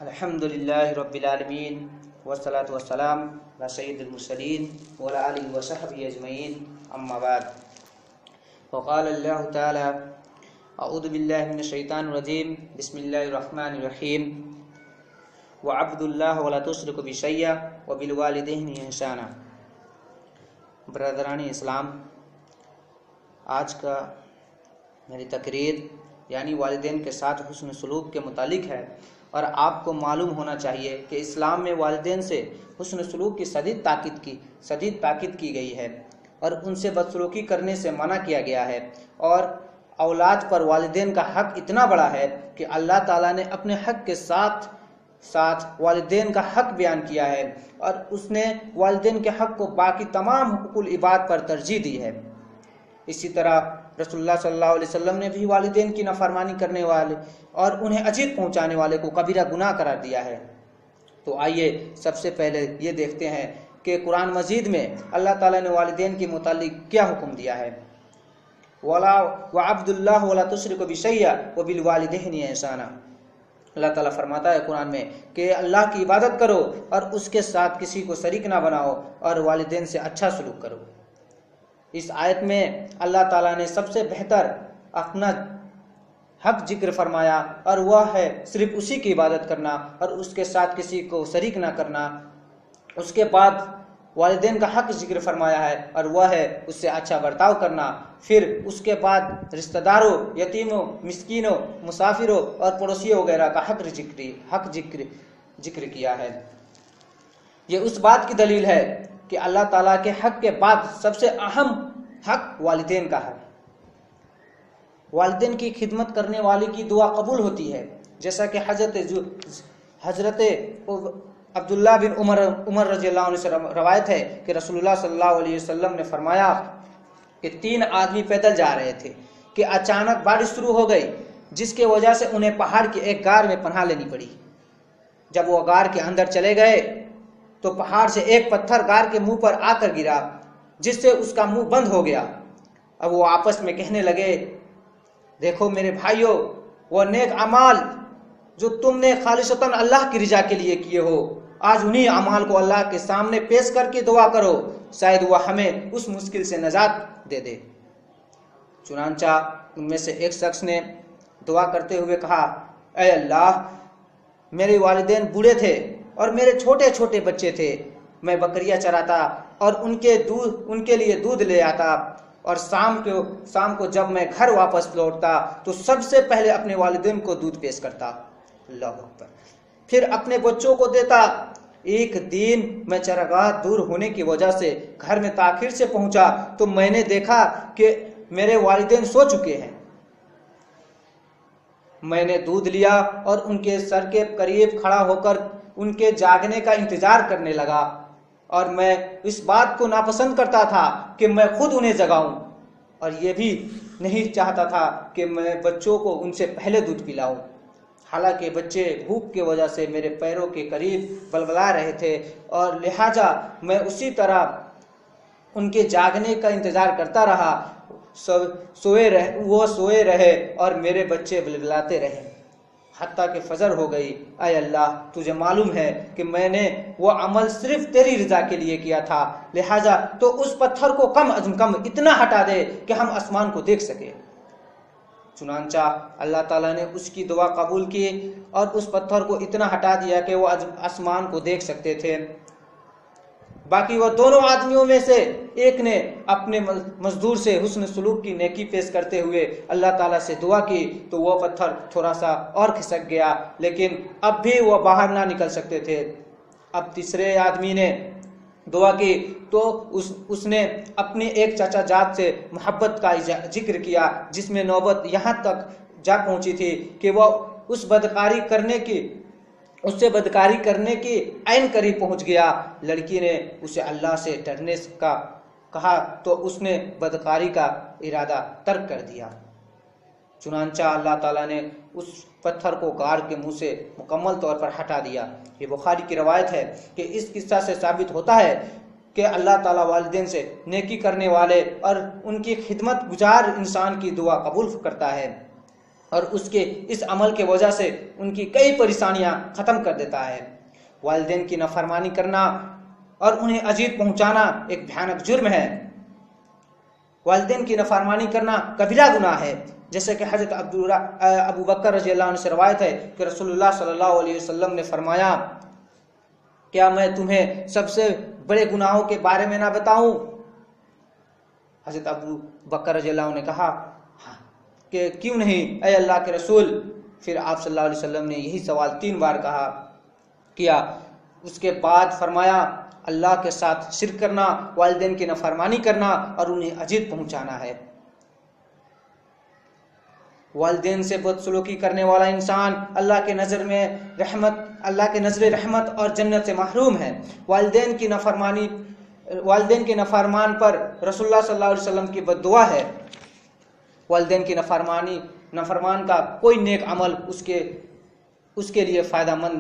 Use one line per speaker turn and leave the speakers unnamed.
الحمد لله رب العالمين والصلاة والسلام على سيد المرسلين وعلى آله وصحبه أجمعين أما بعد. وقال الله تعالى: أعوذ بالله من الشيطان الرجيم بسم الله الرحمن الرحيم وعبد الله ولا تشرك بشيئا وبالوالدين إحسانا. برادران اسلام، آج کا میری تقریر یعنی والدین کے ساتھ حسن سلوک کے متعلق ہے، اور آپ کو معلوم ہونا چاہیے کہ اسلام میں والدین سے حسن سلوک کی شدید تاکید کی گئی ہے اور ان سے بدسلوکی کرنے سے منع کیا گیا ہے. اور اولاد پر والدین کا حق اتنا بڑا ہے کہ اللہ تعالیٰ نے اپنے حق کے ساتھ والدین کا حق بیان کیا ہے، اور اس نے والدین کے حق کو باقی تمام حقوق العباد پر ترجیح دی ہے. اسی طرح رسول اللہ صلی اللہ علیہ وسلم نے بھی والدین کی نافرمانی کرنے والے اور انہیں اذیت پہنچانے والے کو کبیرہ گناہ قرار دیا ہے. تو آئیے سب سے پہلے یہ دیکھتے ہیں کہ قرآن مجید میں اللہ تعالیٰ نے والدین کے متعلق کیا حکم دیا ہے. وَعَبْدُ اللَّهِ وَلَا تُشْرِكُ بِشَيْئًا وَبِالْوَالِدَيْنِ إِحْسَانًا. اللہ تعالیٰ فرماتا ہے قرآن میں کہ اللہ کی عبادت کرو اور اس کے ساتھ کسی کو شریک نہ بناؤ اور والدین سے اچھا سلوک کرو. اس آیت میں اللہ تعالیٰ نے سب سے بہتر اپنا حق ذکر فرمایا، اور وہ ہے صرف اسی کی عبادت کرنا اور اس کے ساتھ کسی کو شریک نہ کرنا. اس کے بعد والدین کا حق ذکر فرمایا ہے اور وہ ہے اس سے اچھا برتاؤ کرنا. پھر اس کے بعد رشتہ داروں، یتیموں، مسکینوں، مسافروں اور پڑوسیوں وغیرہ کا حق ذکر کیا ہے. یہ اس بات کی دلیل ہے کہ اللہ تعالیٰ کے حق کے بعد سب سے اہم حق والدین کا ہے. والدین کی خدمت کرنے والے کی دعا قبول ہوتی ہے، جیسا کہ حضرت عبداللہ بن عمر رضی اللہ عنہ سے روایت ہے کہ رسول اللہ صلی اللہ علیہ وسلم نے فرمایا کہ 3 آدمی پیدل جا رہے تھے کہ اچانک بارش شروع ہو گئی، جس کے وجہ سے انہیں پہاڑ کی ایک غار میں پناہ لینی پڑی. جب وہ غار کے اندر چلے گئے تو پہاڑ سے ایک پتھر غار کے منہ پر آ کر گرا، جس سے اس کا منہ بند ہو گیا. اب وہ آپس میں کہنے لگے: دیکھو میرے بھائیوں، وہ نیک اعمال جو تم نے خالصتاً اللہ کی رضا کے لیے کیے ہو، آج انہی اعمال کو اللہ کے سامنے پیش کر کے دعا کرو، شاید وہ ہمیں اس مشکل سے نجات دے دے. چنانچہ ان میں سے ایک شخص نے دعا کرتے ہوئے کہا: اے اللہ، میرے والدین بوڑھے تھے اور میرے چھوٹے چھوٹے بچے تھے. میں بکریاں چراتا اور ان کے لیے دودھ لے آتا، اور شام کو جب میں گھر واپس لوٹتا تو سب سے پہلے اپنے والدین کو دودھ پیش کرتا. اللہ اکبر. پھر اپنے بچوں کو دیتا. ایک دن میں چراگاہ دور ہونے کی وجہ سے گھر میں تاخیر سے پہنچا تو میں نے دیکھا کہ میرے والدین سو چکے ہیں. میں نے دودھ لیا اور ان کے سر کے قریب کھڑا ہو کر ان کے جاگنے کا انتظار کرنے لگا، اور میں اس بات کو ناپسند کرتا تھا کہ میں خود انہیں جگاؤں، اور یہ بھی نہیں چاہتا تھا کہ میں بچوں کو ان سے پہلے دودھ پلاؤں. حالانکہ بچے بھوک کی وجہ سے میرے پیروں کے قریب بلبلا رہے تھے، اور لہٰذا میں اسی طرح ان کے جاگنے کا انتظار کرتا رہا. وہ سوئے رہے اور میرے بچے بلبلاتے رہے حتیٰ کہ فجر ہو گئی. اے اللہ، تجھے معلوم ہے کہ میں نے وہ عمل صرف تیری رضا کے لیے کیا تھا، لہٰذا تو اس پتھر کو کم از کم اتنا ہٹا دے کہ ہم آسمان کو دیکھ سکیں. چنانچہ اللہ تعالیٰ نے اس کی دعا قبول کی اور اس پتھر کو اتنا ہٹا دیا کہ وہ آسمان کو دیکھ سکتے تھے. باقی وہ دونوں آدمیوں میں سے ایک نے اپنے مزدور سے حسن سلوک کی نیکی پیش کرتے ہوئے اللہ تعالیٰ سے دعا کی تو وہ پتھر تھوڑا سا اور کھسک گیا، لیکن اب بھی وہ باہر نہ نکل سکتے تھے. اب تیسرے آدمی نے دعا کی تو اس نے اپنے ایک چچا جات سے محبت کا ذکر کیا، جس میں نوبت یہاں تک جا پہنچی تھی کہ وہ اس سے بدکاری کرنے کی عین قریب پہنچ گیا. لڑکی نے اسے اللہ سے ڈرنے کا کہا تو اس نے بدکاری کا ارادہ ترک کر دیا. چنانچہ اللہ تعالیٰ نے اس پتھر کو غار کے منہ سے مکمل طور پر ہٹا دیا. یہ بخاری کی روایت ہے کہ اس قصہ سے ثابت ہوتا ہے کہ اللہ تعالیٰ والدین سے نیکی کرنے والے اور ان کی خدمت گزار انسان کی دعا قبول کرتا ہے. اور اس کے اس عمل کے وجہ سے ان کی کئی پریشانیاں ختم کر دیتا ہے۔ والدین کی نافرمانی کرنا اور انہیں اذیت پہنچانا ایک بھیانک جرم ہے۔ والدین کی نافرمانی کرنا کبیرہ گناہ ہے، جیسے کہ حضرت ابو بکر رضی اللہ عنہ سے روایت ہے کہ رسول اللہ صلی اللہ علیہ وسلم نے فرمایا، کیا میں تمہیں سب سے بڑے گناہوں کے بارے میں نہ بتاؤں؟ حضرت ابو بکر رضی اللہ عنہ نے کہا کہ کیوں نہیں اے اللہ کے رسول۔ پھر آپ صلی اللہ علیہ وسلم نے یہی سوال 3 بار کیا۔ اس کے بعد فرمایا، اللہ کے ساتھ شرک کرنا، والدین کی نافرمانی کرنا اور انہیں اذیت پہنچانا ہے۔ والدین سے بدسلوکی کرنے والا انسان اللہ کے نظر رحمت اور جنت سے محروم ہے۔ والدین کے نافرمان پر رسول اللہ صلی اللہ علیہ وسلم کی بد دعا ہے۔ والدین کی نافرمان کا کوئی نیک عمل اس کے لیے فائدہ مند